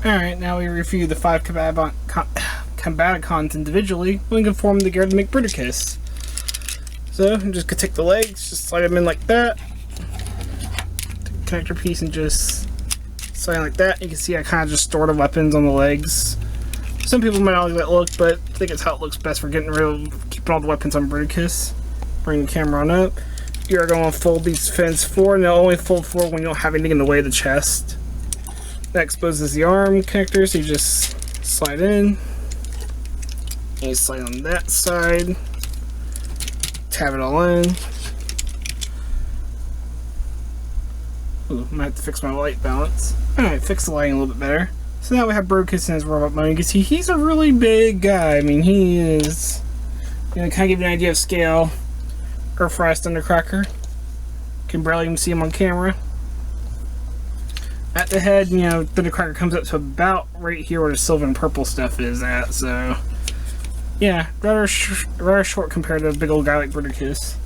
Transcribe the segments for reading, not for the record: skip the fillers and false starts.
Alright, now we review the 5 Combaticons individually. We can form together to make Bruticus. So, I'm just gonna take the legs, just slide them in like that. Take the connector piece and just slide like that. You can see I kind of just store the weapons on the legs. Some people might not like that look, but I think it's how it looks best for getting rid of keeping all the weapons on Bruticus. Bring the camera on up. You're going to fold these fins forward, and they'll only fold forward when you don't have anything in the way of the chest. That exposes the arm connector, so you just slide in. And you slide on that side. Tab it all in. Ooh, I might have to fix my light balance. Alright, fix the lighting a little bit better. So now we have Bruticus in his robot mode. You can see he's a really big guy. I mean, he is, you know, kind of give you an idea of scale. Earthrise Thundercracker. Can barely even see him on camera. At the head, you know, Thundercracker comes up to about right here where the silver and purple stuff is at, so yeah, rather short compared to a big old guy like Bruticus.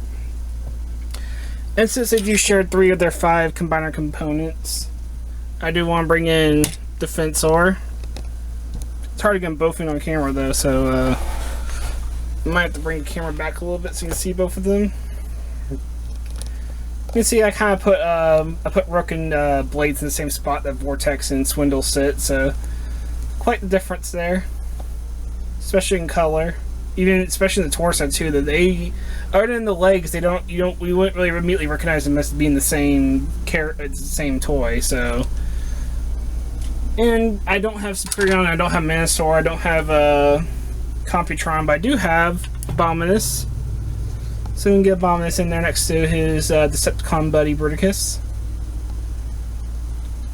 And since they do share 3 of their 5 combiner components, I do want to bring in Defensor. It's hard to get them both in on camera though, so I might have to bring the camera back a little bit so you can see both of them. You can see I kind of put Rook and Blades in the same spot that Vortex and Swindle sit, so quite the difference there, especially in color. Even especially in the torso too. That they, other than the legs, we wouldn't really immediately recognize them as being the same toy. So, and I don't have Superion, I don't have Manosaur, I don't have Computron, but I do have Abominus. So we can get Abominus in there next to his Decepticon buddy Bruticus.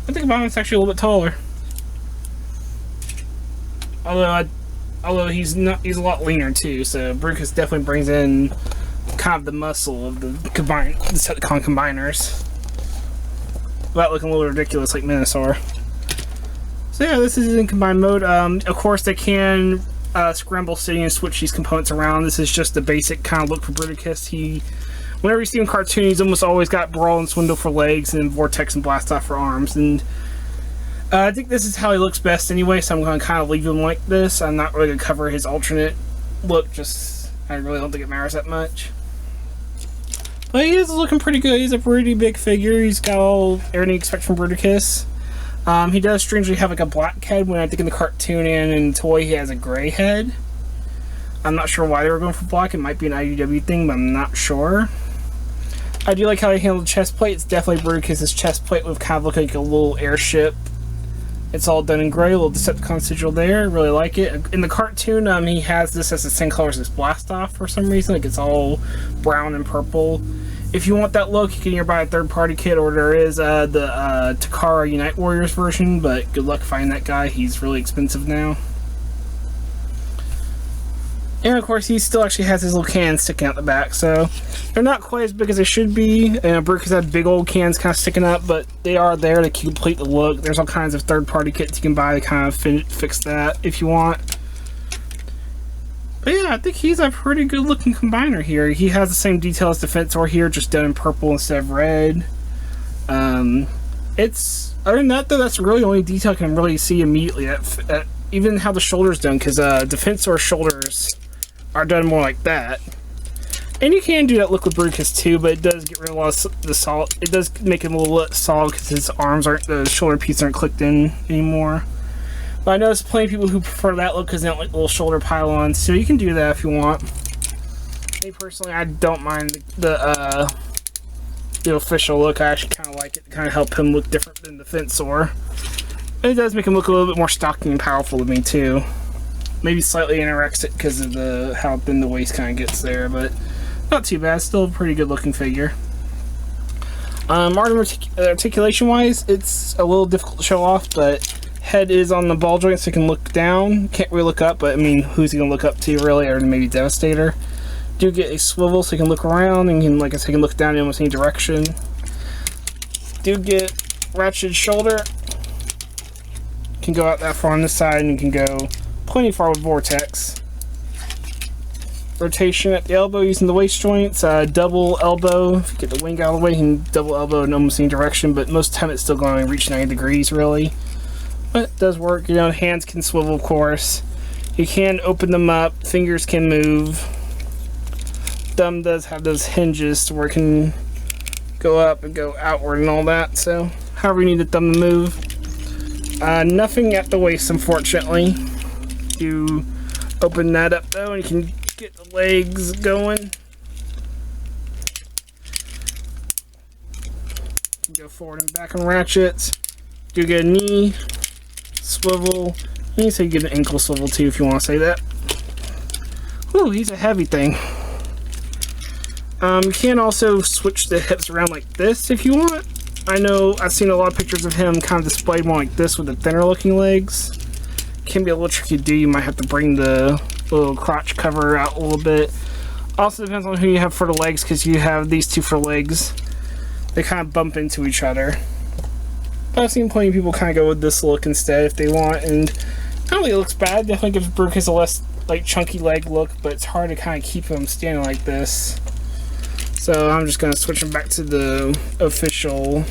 I think Abominus is actually a little bit taller. Although he's a lot leaner too, so Bruticus definitely brings in kind of the muscle of the Decepticon combiners. Without looking a little ridiculous like Minosaur. So yeah, this is in combined mode. Of course they can scramble city and switch these components around. This is just the basic kind of look for Bruticus. Whenever you see him in cartoon, he's almost always got Brawl and Swindle for legs and Vortex and Blast Off for arms. And I think this is how he looks best anyway, so I'm going to kind of leave him like this. I'm not really going to cover his alternate look, just I really don't think it matters that much. But he is looking pretty good. He's a pretty big figure. He's got all everything you expect from Bruticus. He does strangely have like a black head, when I think in the cartoon and in toy he has a gray head. I'm not sure why they were going for black. It might be an IDW thing, but I'm not sure. I do like how they handled the chest plate. It's definitely Bruticus' chest plate with kind of look like a little airship. It's all done in gray, a little Decepticon sigil there. I really like it. In the cartoon, he has this as the same color as his Blast Off for some reason. Like it's all brown and purple. If you want that look, you can either buy a third-party kit, or there is the Takara Unite Warriors version, but good luck finding that guy. He's really expensive now. And of course, he still actually has his little cans sticking out the back, so they're not quite as big as they should be. Bruticus had big old cans kind of sticking up, but they are there to complete the look. There's all kinds of third-party kits you can buy to kind of fix that if you want. But yeah, I think he's a pretty good-looking combiner here. He has the same detail as Defensor here, just done in purple instead of red. Other than that, though, that's really the only detail I can really see immediately. Even how the shoulder's done, because Defensor shoulders are done more like that. And you can do that look with Bruticus too, but it does get rid of a lot of the solid. It does make him a little less solid because his arms aren't, the shoulder pieces aren't clicked in anymore. But I know there's plenty of people who prefer that look because they don't like the little shoulder pylons, so you can do that if you want. Me personally, I don't mind the official look. I actually kind of like it to kind of help him look different than the Defensor. It does make him look a little bit more stocky and powerful to me too. Maybe slightly anorexic because of how thin the waist kind of gets there, but not too bad. Still a pretty good looking figure. Articulation wise, it's a little difficult to show off, but head is on the ball joint so you can look down. Can't really look up, but I mean, who's he gonna look up to really? Or maybe Devastator. Do get a swivel so you can look around, and you can, like I said, you can look down in almost any direction. Do get ratcheted shoulder. Can go out that far on this side, and you can go plenty far with Vortex. Rotation at the elbow using the waist joints. Double elbow. If you get the wing out of the way, you can double elbow in almost any direction, but most of the time it's still going to reach 90 degrees, really. But it does work. You know, hands can swivel, of course. You can open them up. Fingers can move. Thumb does have those hinges to where it can go up and go outward and all that. So, however you need the thumb to move. Nothing at the waist, unfortunately. You open that up though, and you can get the legs going. Go forward and back on ratchets. Do get a knee swivel. You can say you get an ankle swivel too if you want to say that. Whew, he's a heavy thing. You can also switch the hips around like this if you want. I know I've seen a lot of pictures of him kind of displayed more like this with the thinner looking legs. Can be a little tricky to do. You might have to bring the little crotch cover out a little bit. Also depends on who you have for the legs, because you have these two for legs. They kind of bump into each other. But I've seen plenty of people kind of go with this look instead if they want, and I don't think it looks bad. Definitely gives Bruticus a less like chunky leg look, but it's hard to kind of keep him standing like this. So I'm just going to switch him back to the official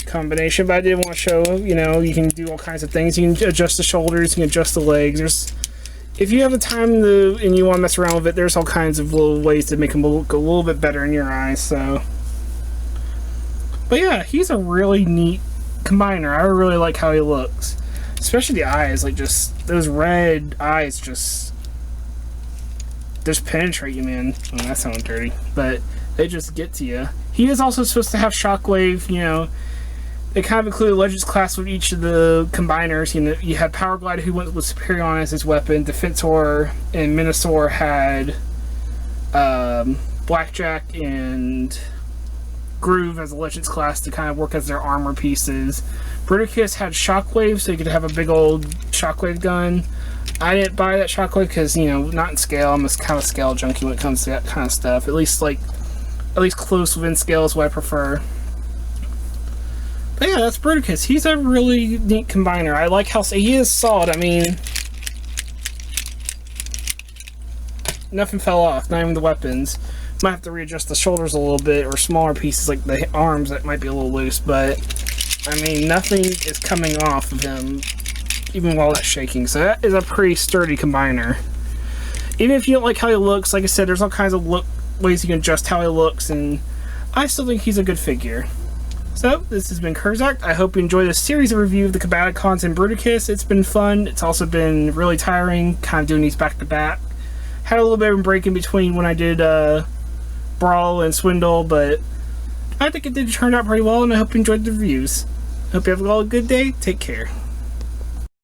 combination. But I did want to show, you know, you can do all kinds of things. You can adjust the shoulders, you can adjust the legs. If you have the time to, and you want to mess around with it, there's all kinds of little ways to make him look a little bit better in your eyes. So, but yeah, he's a really neat combiner. I really like how he looks, especially the eyes. Like, just those red eyes just penetrate you, man. Oh, that sounds dirty, but they just get to you. He is also supposed to have shockwave. You know, they kind of include a Legends class with each of the combiners. You know, you had Power Glide, who went with Superion as his weapon. Defensor and Minosaur had Blackjack and Groove as a Legends class to kind of work as their armor pieces. Bruticus had Shockwave, so you could have a big old Shockwave gun. I didn't buy that Shockwave because, you know, not in scale. I'm a kind of scale junkie when it comes to that kind of stuff. At least close within scale is what I prefer. But yeah, that's Bruticus. He's a really neat combiner. I like how he is solid. I mean, nothing fell off, not even the weapons. Might have to readjust the shoulders a little bit, or smaller pieces like the arms that might be a little loose, but I mean, nothing is coming off of him, even while that's shaking. So that is a pretty sturdy combiner. Even if you don't like how he looks, like I said, there's all kinds of ways you can adjust how he looks, and I still think he's a good figure. So, this has been Kerzac. I hope you enjoyed this series of review of the Combaticons and Bruticus. It's been fun. It's also been really tiring, kind of doing these back to back. Had a little bit of a break in between when I did Brawl and Swindle, but I think it did turn out pretty well, and I hope you enjoyed the reviews. Hope you have all a good day. Take care.